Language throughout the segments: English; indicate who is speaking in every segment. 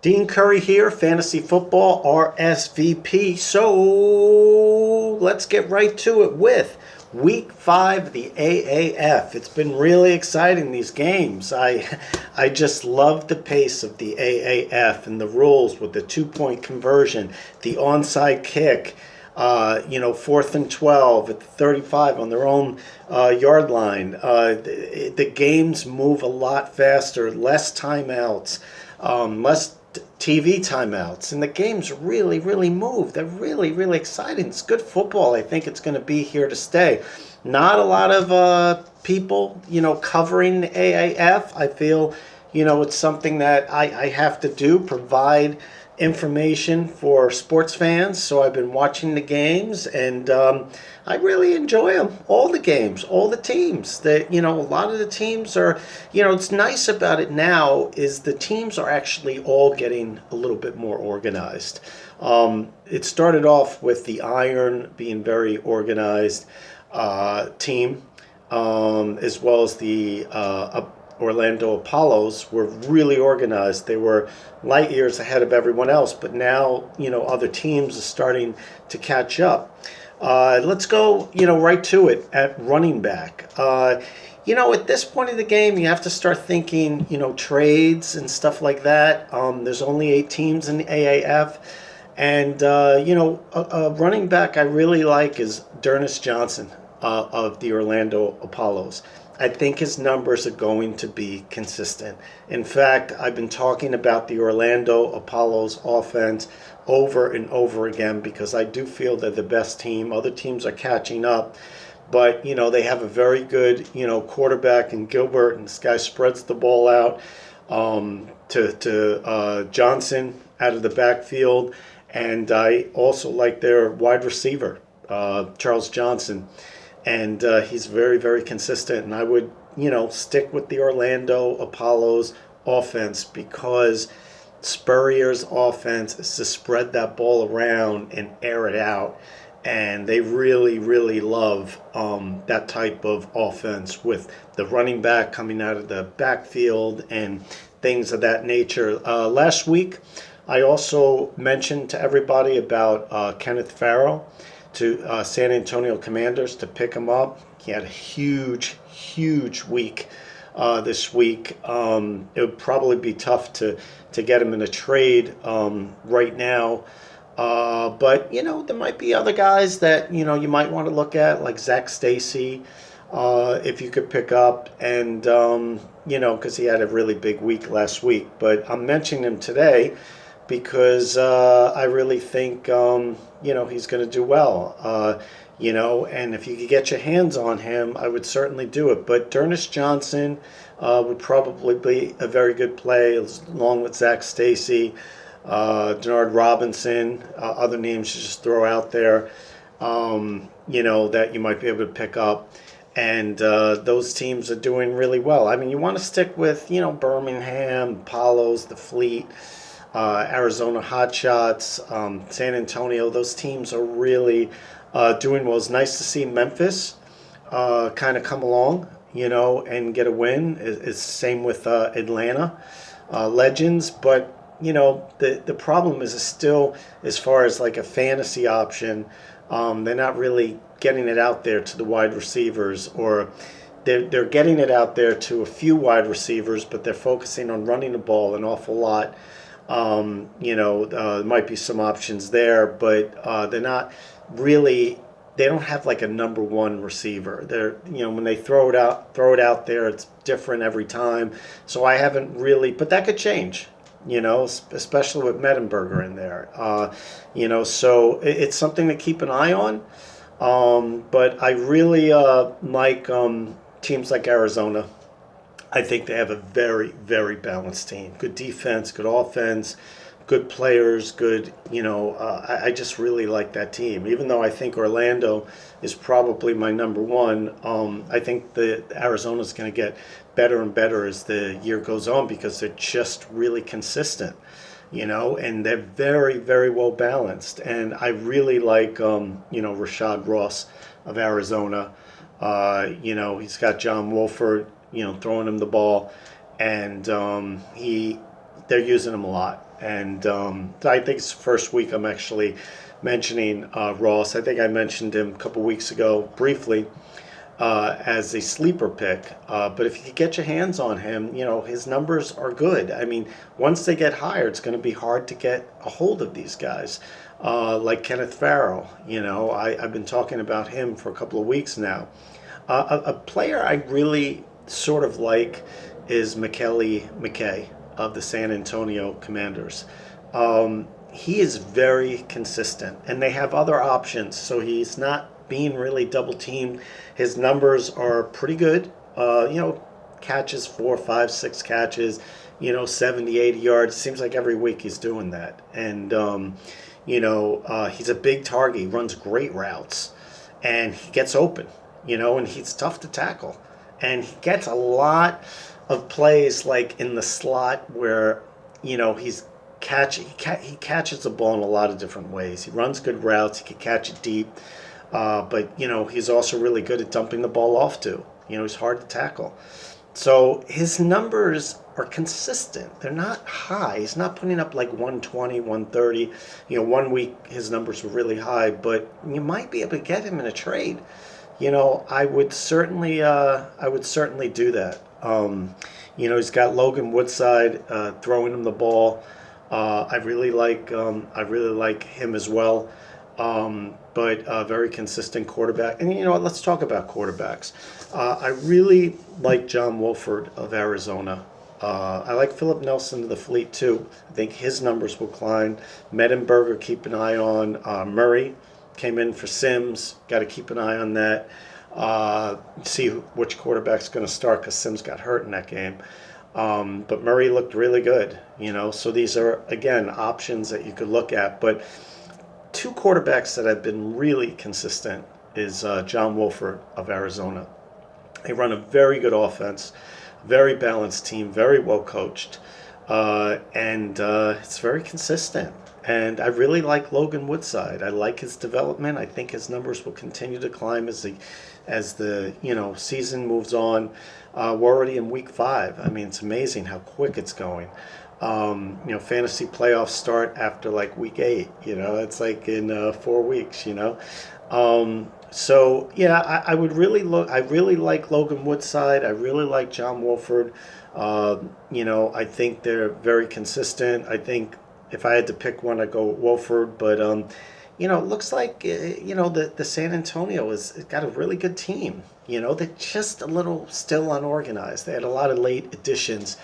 Speaker 1: Dean Curry here, Fantasy Football RSVP. So let's get right to it with Week 5 of the AAF. It's been really exciting, these games. I just love the pace of the AAF and the rules with the 2-point conversion, the onside kick, 4th and 12 at the 35 on their own yard line. The games move a lot faster, less timeouts, less TV timeouts, and the games really move. They're really exciting. It's good football. I think it's going to be here to stay. Not a lot of people, covering the AAF. I feel, it's something that I have to do, provide information for sports fans. So I've been watching the games, and I really enjoy them. All the games, all the teams. That a lot of the teams are, it's nice about it now is the teams are actually all getting a little bit more organized. It started off with the Iron being very organized team, as well as the Orlando Apollos were really organized. They were light years ahead of everyone else, but now, other teams are starting to catch up. Let's go, right to it at running back. At this point of the game, you have to start thinking, trades and stuff like that. There's only 8 teams in the AAF. And, a running back I really like is D'Ernest Johnson of the Orlando Apollos. I think his numbers are going to be consistent. In fact, I've been talking about the Orlando Apollos offense over and over again because I do feel they're the best team. Other teams are catching up. But, they have a very good, quarterback in Gilbert, and this guy spreads the ball out to Johnson out of the backfield. And I also like their wide receiver, Charles Johnson. And he's very consistent. And I would, stick with the Orlando Apollos offense because Spurrier's offense is to spread that ball around and air it out. And they really love that type of offense with the running back coming out of the backfield and things of that nature. Last week, I also mentioned to everybody about Kenneth Farrell to San Antonio Commanders to pick him up. He had a huge week this week. It would probably be tough to get him in a trade right now. But, there might be other guys that, you might want to look at, like Zach Stacy, if you could pick up. And, because he had a really big week last week. But I'm mentioning him today because I really think, he's going to do well. And if you could get your hands on him, I would certainly do it. But D'Ernest Johnson would probably be a very good play, along with Zach Stacy, Denard Robinson, other names to just throw out there, that you might be able to pick up. And those teams are doing really well. I mean, you want to stick with, Birmingham, Apollos, the Fleet, Arizona Hotshots, San Antonio. Those teams are really doing well. It's nice to see Memphis kind of come along, and get a win. It's same with Atlanta Legends. But, the problem is still, as far as like a fantasy option, they're not really getting it out there to the wide receivers, or they're getting it out there to a few wide receivers, but they're focusing on running the ball an awful lot. There might be some options there, but they're not really. They don't have like a number one receiver. They're, when they throw it out there, it's different every time. So I haven't really, but that could change. Especially with Mettenberger in there. So it's something to keep an eye on. But I really like teams like Arizona. I think they have a very balanced team. Good defense, good offense, good players, good, I just really like that team. Even though I think Orlando is probably my number one, I think the Arizona's going to get better and better as the year goes on because they're just really consistent, and they're very well balanced. And I really like, Rashad Ross of Arizona. He's got John Wolford, throwing him the ball, and they're using him a lot. And I think it's the first week I'm actually mentioning Ross. I think I mentioned him a couple weeks ago briefly as a sleeper pick. But if you get your hands on him, his numbers are good. I mean, once they get higher, it's going to be hard to get a hold of these guys. Like Kenneth Farrell, I've been talking about him for a couple of weeks now. A player I really sort of like is McKelly McKay of the San Antonio Commanders. He is very consistent, and they have other options, so he's not being really double teamed. His numbers are pretty good. Catches 4, 5, 6 catches, 70, 80 yards. Seems like every week he's doing that. And, he's a big target. He runs great routes, and he gets open, and he's tough to tackle. And he gets a lot of plays like in the slot where, he's he catches the ball in a lot of different ways. He runs good routes. He can catch it deep. But he's also really good at dumping the ball off too. He's hard to tackle. So his numbers are consistent. They're not high. He's not putting up like 120, 130. One week his numbers were really high, but you might be able to get him in a trade. I would certainly do that. He's got Logan Woodside throwing him the ball. I really like him as well. But a very consistent quarterback. And let's talk about quarterbacks. I really like John Wolford of Arizona. I like Philip Nelson of the Fleet too. I think his numbers will climb. Mettenberger, keep an eye on. Murray came in for Sims. Got to keep an eye on that. See which quarterback's going to start because Sims got hurt in that game. But Murray looked really good. So these are, again, options that you could look at. But two quarterbacks that have been really consistent is John Wolford of Arizona. They run a very good offense, very balanced team, very well coached, and it's very consistent. And I really like Logan Woodside. I like his development. I think his numbers will continue to climb as the season moves on. We're already in week 5. I mean, it's amazing how quick it's going. Fantasy playoffs start after like week 8. It's like in 4 weeks. So yeah, I would really look. I really like Logan Woodside. I really like John Wolford. I think they're very consistent. I think if I had to pick one, I'd go Wolford. But it looks like the San Antonio has got a really good team. They're just a little still unorganized. They had a lot of late additions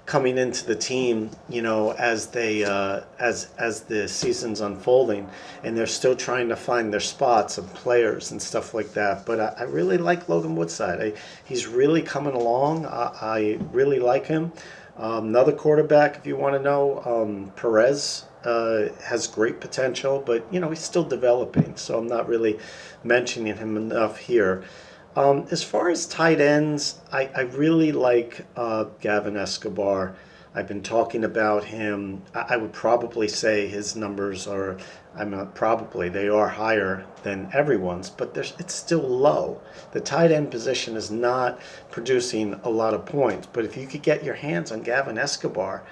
Speaker 1: coming into the team, as they as the season's unfolding, and they're still trying to find their spots and players and stuff like that. But I really like Logan Woodside. He's really coming along. I really like him. Another quarterback, if you want to know, Perez has great potential, but he's still developing, so I'm not really mentioning him enough here. As far as tight ends, I really like Gavin Escobar. I've been talking about him. I would probably say his numbers are, they are higher than everyone's, but it's still low. The tight end position is not producing a lot of points, but if you could get your hands on Gavin Escobar,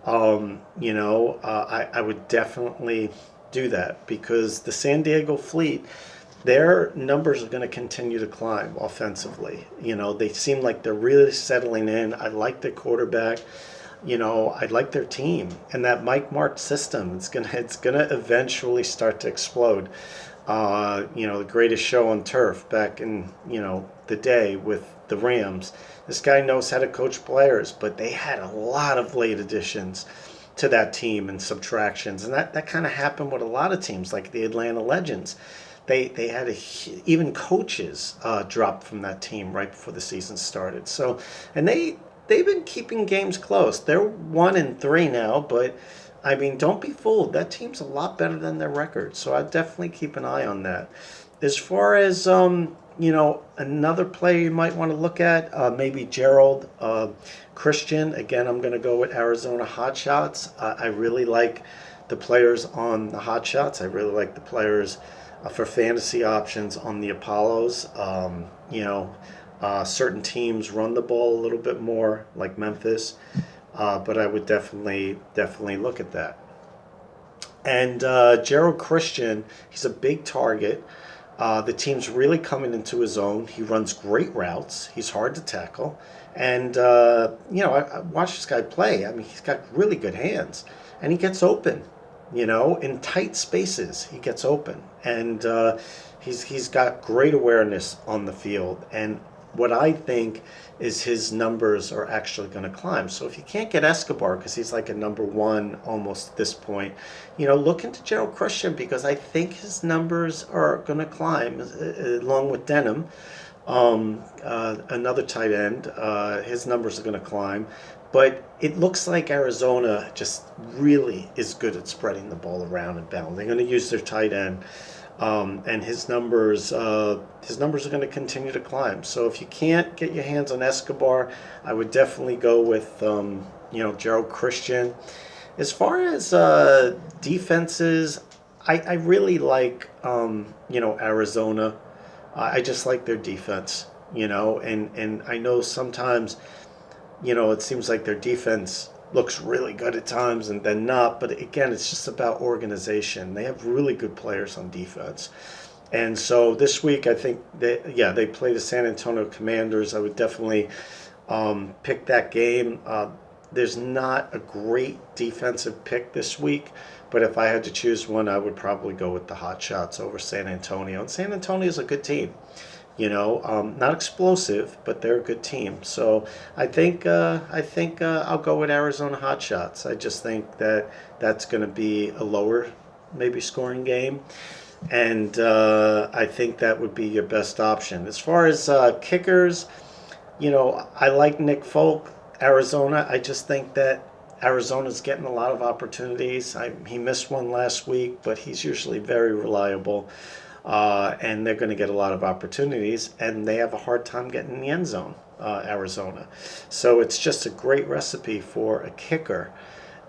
Speaker 1: I would definitely do that because the San Diego Fleet, their numbers are going to continue to climb offensively. They seem like they're really settling in. I like their quarterback. I like their team, and that Mike Martz system. It's gonna eventually start to explode. The greatest show on turf back in the day with the Rams. This guy knows how to coach players, but they had a lot of late additions to that team and subtractions, and that kind of happened with a lot of teams like the Atlanta Legends. They had even coaches dropped from that team right before the season started. So, and they've been keeping games close. They're 1-3 now, but I mean, don't be fooled. That team's a lot better than their record. So I'd definitely keep an eye on that. As far as another player you might want to look at, maybe Gerald Christian. Again, I'm going to go with Arizona Hotshots. I really like the players on the Hotshots. I really like the players for fantasy options on the Apollos. Certain teams run the ball a little bit more, like Memphis. but I would definitely look at that. And Gerald Christian, he's a big target. The team's really coming into his own. He runs great routes. He's hard to tackle. And, I watched this guy play. I mean, he's got really good hands. And he gets open, in tight spaces. He gets open. And he's got great awareness on the field. And what I think is his numbers are actually going to climb. So if you can't get Escobar, because he's like a number one almost at this point, look into Gerald Christian, because I think his numbers are going to climb along with Denham, another tight end. His numbers are going to climb. But it looks like Arizona just really is good at spreading the ball around and bound. They're going to use their tight end. And his numbers are going to continue to climb. So if you can't get your hands on Escobar, I would definitely go with Gerald Christian. As far as defenses, I really like Arizona. I just like their defense. And I know sometimes it seems like their defense looks really good at times and then not. But again, it's just about organization. They have really good players on defense. And so this week, I think they play the San Antonio Commanders. I would definitely pick that game. There's not a great defensive pick this week, but if I had to choose one, I would probably go with the Hot Shots over San Antonio. And San Antonio is a good team. Not explosive, but they're a good team. So I think I'll go with Arizona Hotshots. I just think that's going to be a lower, maybe scoring game, and I think that would be your best option. As far as kickers, I like Nick Folk, Arizona. I just think that Arizona's getting a lot of opportunities. He missed one last week, but he's usually very reliable. And they're going to get a lot of opportunities, and they have a hard time getting in the end zone, Arizona. So it's just a great recipe for a kicker.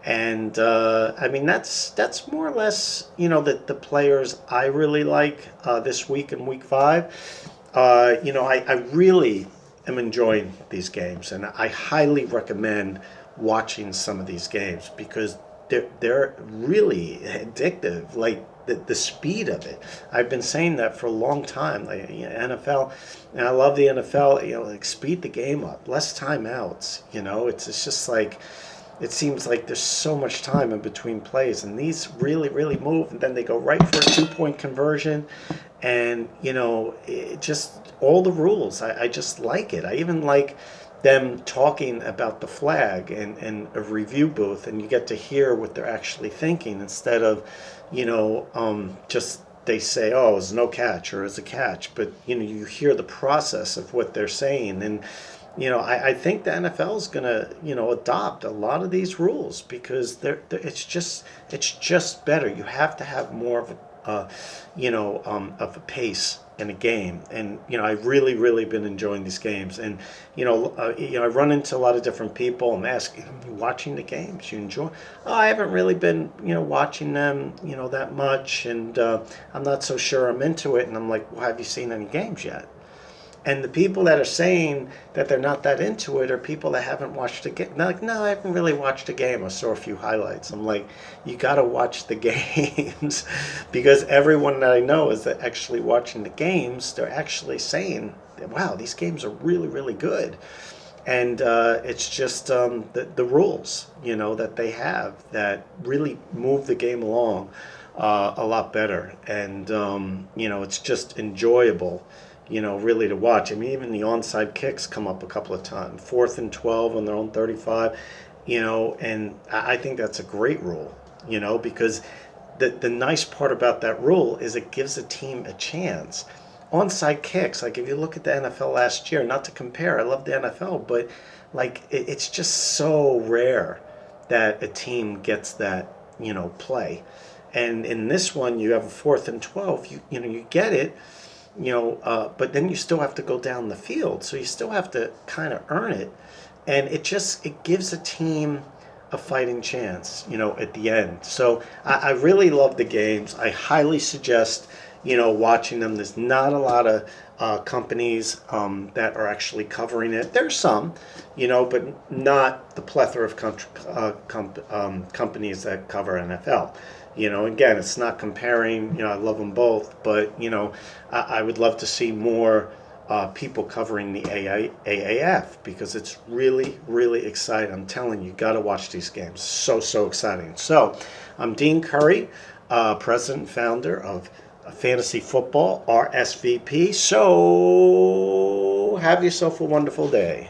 Speaker 1: And that's more or less the players I really like this week in Week 5. I really am enjoying these games, and I highly recommend watching some of these games because they're really addictive. Like the speed of it. I've been saying that for a long time. Like NFL, and I love the NFL. Like speed the game up, less timeouts. It's just like it seems like there's so much time in between plays, and these really move, and then they go right for a 2-point conversion, and it just all the rules. I just like it. I even like them talking about the flag and a review booth, and you get to hear what they're actually thinking instead of just they say, oh, it's no catch or it's a catch, but you hear the process of what they're saying. And I think the NFL is going to adopt a lot of these rules because it's just better. You have to have more of a pace in a game. And I've really been enjoying these games. And I run into a lot of different people. I'm asking, you watching the games? You enjoy? Oh, I haven't really been watching them that much, and I'm not so sure I'm into it. And I'm like, well, have you seen any games yet? And the people that are saying that they're not that into it are people that haven't watched a game. They're like, no, I haven't really watched a game. I saw a few highlights. I'm like, you got to watch the games because everyone that I know is that actually watching the games, they're actually saying, wow, these games are really good. And it's just the rules, that they have that really move the game along a lot better. And, it's just enjoyable. Really to watch. I mean, even the onside kicks come up a couple of times. 4th and 12 on their own 35, and I think that's a great rule, because the nice part about that rule is it gives a team a chance. Onside kicks, like if you look at the NFL last year, not to compare, I love the NFL, but like it's just so rare that a team gets that, play. And in this one, you have a 4th and 12, you get it, but then you still have to go down the field, so you still have to kind of earn it, and it gives a team a fighting chance, at the end. So I really love the games. I highly suggest, watching them. There's not a lot of companies that are actually covering it. There's some, but not the plethora of companies that cover NFL. Again, it's not comparing. I love them both, but I would love to see more people covering the AAF because it's really, really exciting. I'm telling you, got to watch these games. So exciting. So, I'm Dean Curry, president and founder of Fantasy Football, RSVP. So, have yourself a wonderful day.